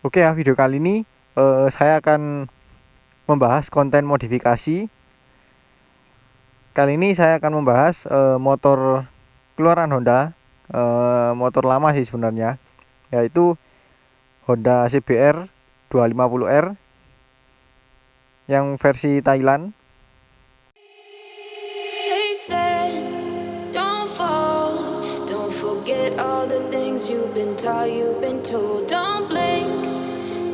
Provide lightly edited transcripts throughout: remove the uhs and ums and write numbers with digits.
Oke ya, video kali ini saya akan membahas konten modifikasi. Kali ini saya akan membahas motor keluaran Honda, motor lama sih sebenarnya, yaitu Honda CBR 250R yang versi Thailand. They said, don't fall, don't forget all the things you've been taught, you've been told. Don't blink,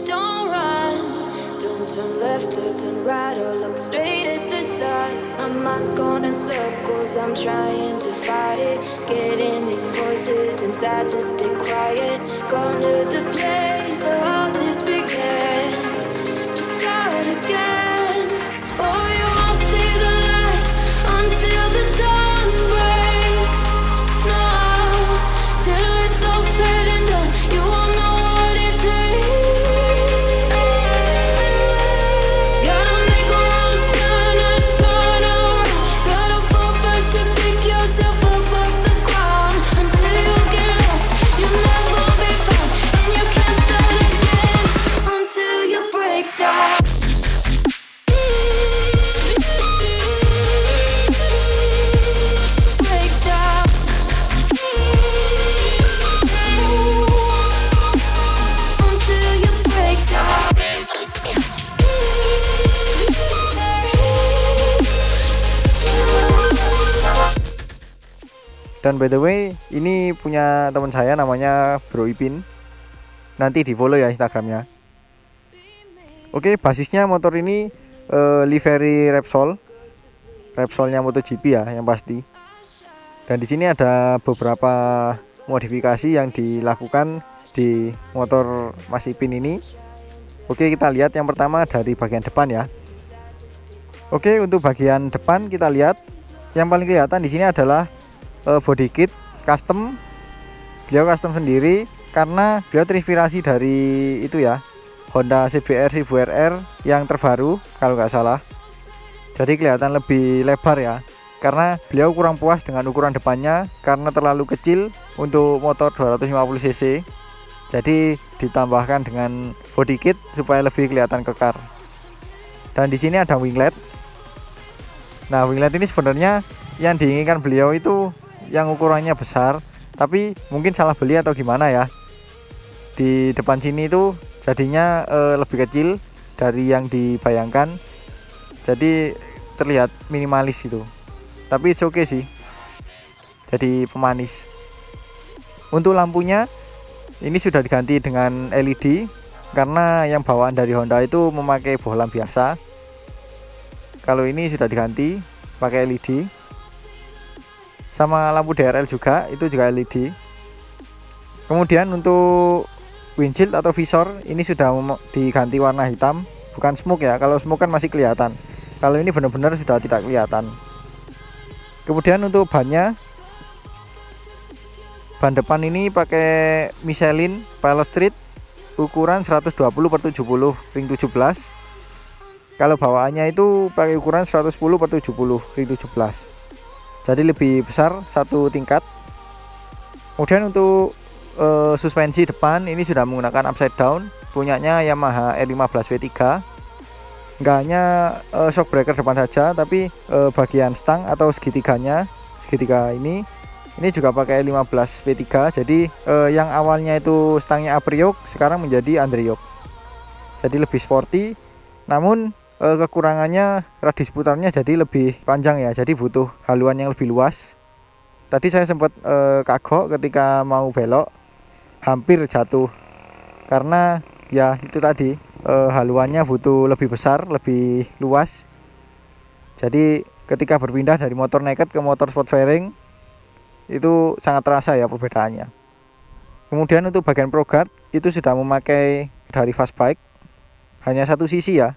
don't run, don't turn left or turn right or look straight at the sun. My mind's going in circles, I'm trying to fight it, getting these voices inside to stay quiet. Gone to the place where all this began, to start again. Oh, you won't see the light until the dawn breaks. No, till it's all said and done, you won't know what it takes. Gotta make a wrong turn and turn around. Gotta fall fast to pick yourself up off the ground. Until you get lost, you'll never be found, and you can't start again until you break down. Break down. Until you break down. Dan by the way, ini punya teman saya namanya Bro Ipin. Nanti di follow ya Instagramnya. Oke, basisnya motor ini livery Repsol. Repsolnya MotoGP ya yang pasti. Dan di sini ada beberapa modifikasi yang dilakukan di motor Mas Ipin ini. Oke, kita lihat yang pertama dari bagian depan ya. Oke, untuk bagian depan kita lihat yang paling kelihatan di sini adalah body kit custom. Beliau custom sendiri karena beliau terinspirasi dari itu ya, Honda CBR 1000RR yang terbaru kalau nggak salah. Jadi kelihatan lebih lebar ya, karena beliau kurang puas dengan ukuran depannya karena terlalu kecil untuk motor 250cc. Jadi ditambahkan dengan body kit supaya lebih kelihatan kekar. Dan di sini ada winglet. Nah, winglet ini sebenarnya yang diinginkan beliau itu yang ukurannya besar, tapi mungkin salah beli atau gimana ya. Di depan sini itu jadinya lebih kecil dari yang dibayangkan. Jadi terlihat minimalis itu. Tapi it's okay sih. Jadi pemanis. Untuk lampunya ini sudah diganti dengan LED karena yang bawaan dari Honda itu memakai bohlam biasa. Kalau ini sudah diganti pakai LED. Sama lampu DRL juga, itu juga LED. Kemudian untuk windshield atau visor ini sudah diganti warna hitam, bukan smoke ya. Kalau smoke kan masih kelihatan. Kalau ini benar-benar sudah tidak kelihatan. Kemudian untuk ban depan ini pakai Michelin Pilot Street ukuran 120/70 ring 17. Kalau bawaannya itu pakai ukuran 110/70 ring 17. Jadi lebih besar satu tingkat. Kemudian untuk suspensi depan ini sudah menggunakan upside down, punyanya Yamaha R15 V3. Nggak hanya shock breaker depan saja, tapi bagian stang atau segitiga ini juga pakai R15 V3. Jadi yang awalnya itu stangnya upper yoke sekarang menjadi under yoke. Jadi lebih sporty, namun kekurangannya radius putarnya jadi lebih panjang ya, jadi butuh haluan yang lebih luas. Tadi saya sempat kagok ketika mau belok, hampir jatuh karena ya itu tadi haluannya butuh lebih besar, lebih luas. Jadi ketika berpindah dari motor naked ke motor sport fairing itu sangat terasa ya perbedaannya. Kemudian untuk bagian pro guard itu sudah memakai dari Fastbike, hanya satu sisi ya,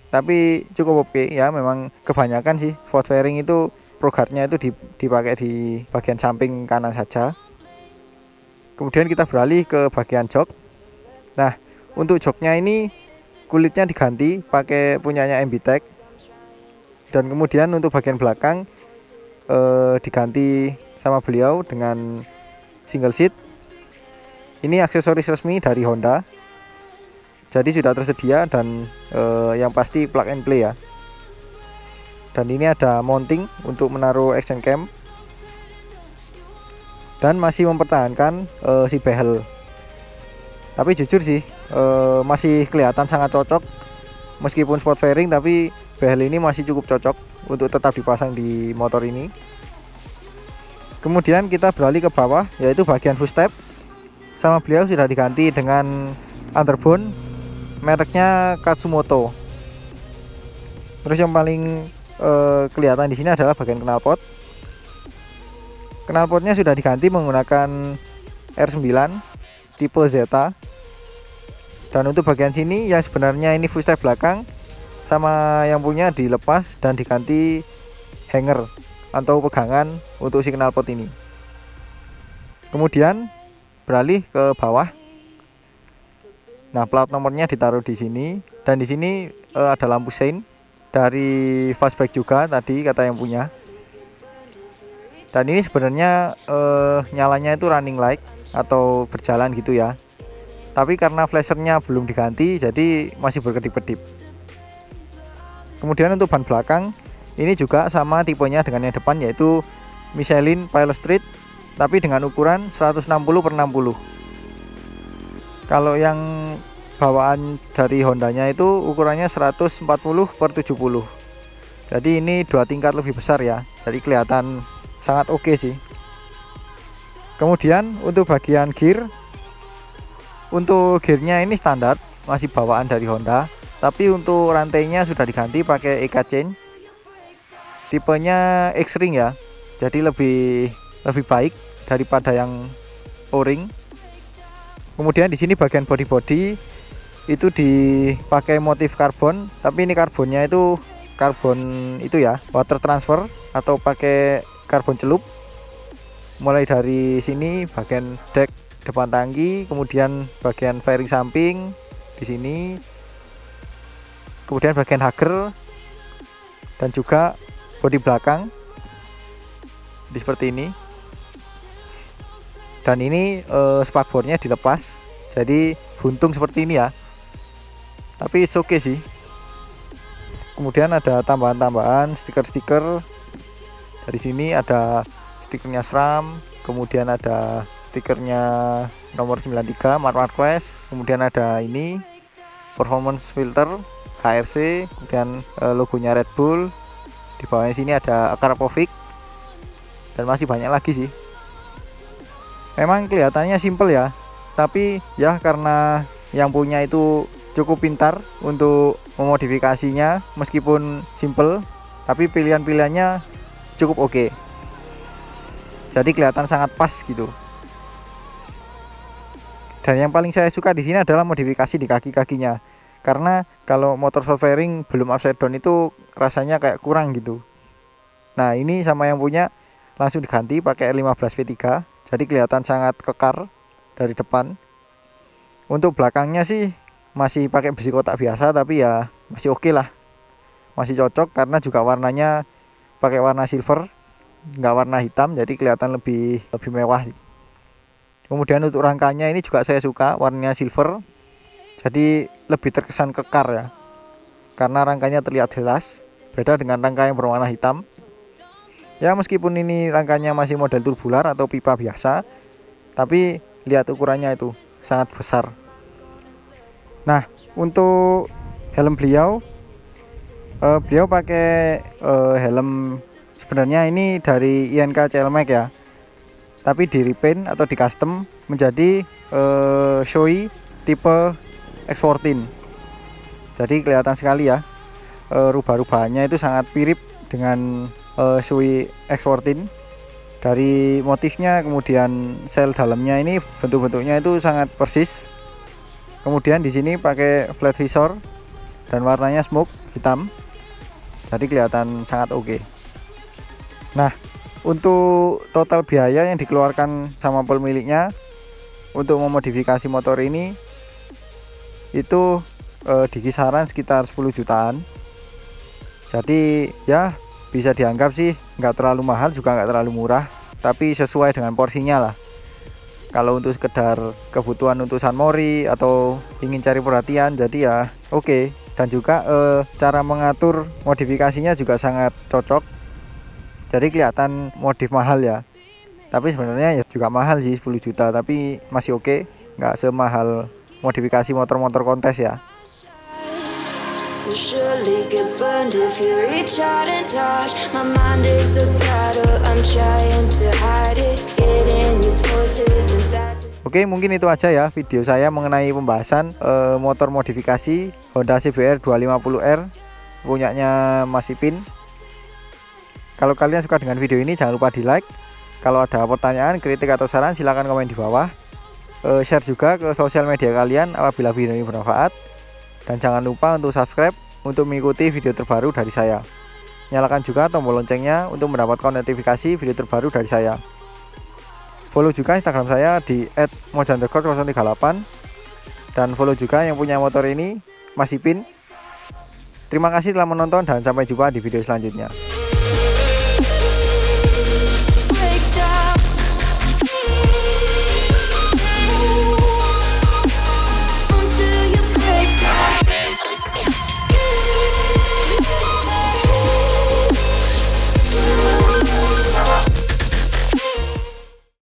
tapi cukup oke ya. Memang kebanyakan sih sport fairing itu pro guardnya itu dipakai di bagian samping kanan saja. Kemudian kita beralih ke bagian jok. Nah, untuk joknya ini kulitnya diganti pakai punyanya MBTEC. Dan kemudian untuk bagian belakang diganti sama beliau dengan single seat. Ini aksesoris resmi dari Honda. jadi sudah tersedia dan yang pasti plug and play ya. Dan ini ada mounting untuk menaruh action cam dan masih mempertahankan si behel. Tapi jujur sih masih kelihatan sangat cocok, meskipun sport fairing tapi behel ini masih cukup cocok untuk tetap dipasang di motor ini. Kemudian kita beralih ke bawah, yaitu bagian footstep. Sama beliau sudah diganti dengan underbone mereknya Katsumoto. Terus yang paling kelihatan di sini adalah bagian knalpot. Knalpotnya sudah diganti menggunakan R9 tipe Zeta. Dan untuk bagian sini yang sebenarnya ini footstep belakang, sama yang punya dilepas dan diganti hanger atau pegangan untuk si knalpot ini. Kemudian beralih ke bawah. Nah, plat nomornya ditaruh di sini dan di sini ada lampu sein dari fastback juga tadi kata yang punya. Dan ini sebenarnya nyalanya itu running light atau berjalan gitu ya. Tapi karena flashernya belum diganti jadi masih berkedip-kedip. Kemudian untuk ban belakang ini juga sama tipenya dengan yang depan, yaitu Michelin Pilot Street tapi dengan ukuran 160/60. Kalau yang bawaan dari Hondanya itu ukurannya 140/70. Jadi ini 2 tingkat lebih besar ya. Jadi kelihatan sangat oke sih. Kemudian untuk bagian gear, untuk gearnya ini standar, masih bawaan dari Honda. Tapi untuk rantainya sudah diganti pakai EK chain. Tipenya X-ring ya. Jadi lebih baik daripada yang O-ring. Kemudian di sini bagian body itu dipakai motif karbon, tapi ini karbonnya itu karbon itu ya, water transfer atau pakai karbon celup. Mulai dari sini bagian deck depan tangki, kemudian bagian fairing samping di sini, kemudian bagian hager dan juga bodi belakang seperti ini. Dan ini spakbornya dilepas, jadi buntung seperti ini ya. Tapi it's okay sih. Kemudian ada tambahan-tambahan stiker-stiker. Dari sini ada stikernya SRAM, kemudian ada stikernya nomor 93 Mark Marquez, kemudian ada ini performance filter HRC, kemudian logonya Red Bull. Di bawahnya sini ada Karapovic dan masih banyak lagi sih. Memang kelihatannya simple ya, tapi ya karena yang punya itu cukup pintar untuk memodifikasinya, meskipun simple tapi pilihan-pilihannya cukup oke. Jadi kelihatan sangat pas gitu. Dan yang paling saya suka di sini adalah modifikasi di kaki-kakinya. Karena kalau motor short fairing belum upside down itu rasanya kayak kurang gitu. Nah, ini sama yang punya langsung diganti pakai R15 V3. Jadi kelihatan sangat kekar dari depan. Untuk belakangnya sih masih pakai besi kotak biasa, tapi ya masih oke lah. Masih cocok karena juga warnanya pakai warna silver, nggak warna hitam, jadi kelihatan lebih mewah sih. Kemudian untuk rangkanya ini juga saya suka warnanya silver, jadi lebih terkesan kekar ya, karena rangkanya terlihat jelas, beda dengan rangka yang berwarna hitam. Ya meskipun ini rangkanya masih model tubular atau pipa biasa, tapi lihat ukurannya itu sangat besar. Nah, untuk helm beliau pakai helm sebenarnya ini dari INK CLMAX ya, tapi di repaint atau di custom menjadi Shoei tipe X14. Jadi kelihatan sekali ya, rubah-rubahannya itu sangat mirip dengan Shoei X14. Dari motifnya, kemudian sel dalamnya ini bentuk-bentuknya itu sangat persis. Kemudian di sini pakai flat visor dan warnanya smoke hitam. Jadi kelihatan sangat oke. Nah, untuk total biaya yang dikeluarkan sama pemiliknya untuk memodifikasi motor ini itu di kisaran sekitar 10 jutaan. Jadi ya bisa dianggap sih nggak terlalu mahal juga nggak terlalu murah, tapi sesuai dengan porsinya lah. Kalau untuk sekedar kebutuhan untuk San Mori atau ingin cari perhatian, jadi ya oke. Dan juga cara mengatur modifikasinya juga sangat cocok. Jadi kelihatan modif mahal ya. Tapi sebenarnya ya juga mahal sih, 10 juta, tapi masih oke, nggak semahal modifikasi motor-motor kontes ya. You'll surely get burned if you reach out and touch. My mind is a battle, I'm trying to hide it. Getting these voices inside. Oke, mungkin itu aja ya video saya mengenai pembahasan motor modifikasi Honda CBR 250R punyanya Mas Ipin. Kalau kalian suka dengan video ini jangan lupa di like. Kalau ada pertanyaan, kritik atau saran silahkan komen di bawah. Share juga ke sosial media kalian apabila video ini bermanfaat. Dan jangan lupa untuk subscribe untuk mengikuti video terbaru dari saya. Nyalakan juga tombol loncengnya untuk mendapatkan notifikasi video terbaru dari saya. Follow juga Instagram saya di @mojan_038. Dan follow juga yang punya motor ini, Mas Ipin. Terima kasih telah menonton dan sampai jumpa di video selanjutnya.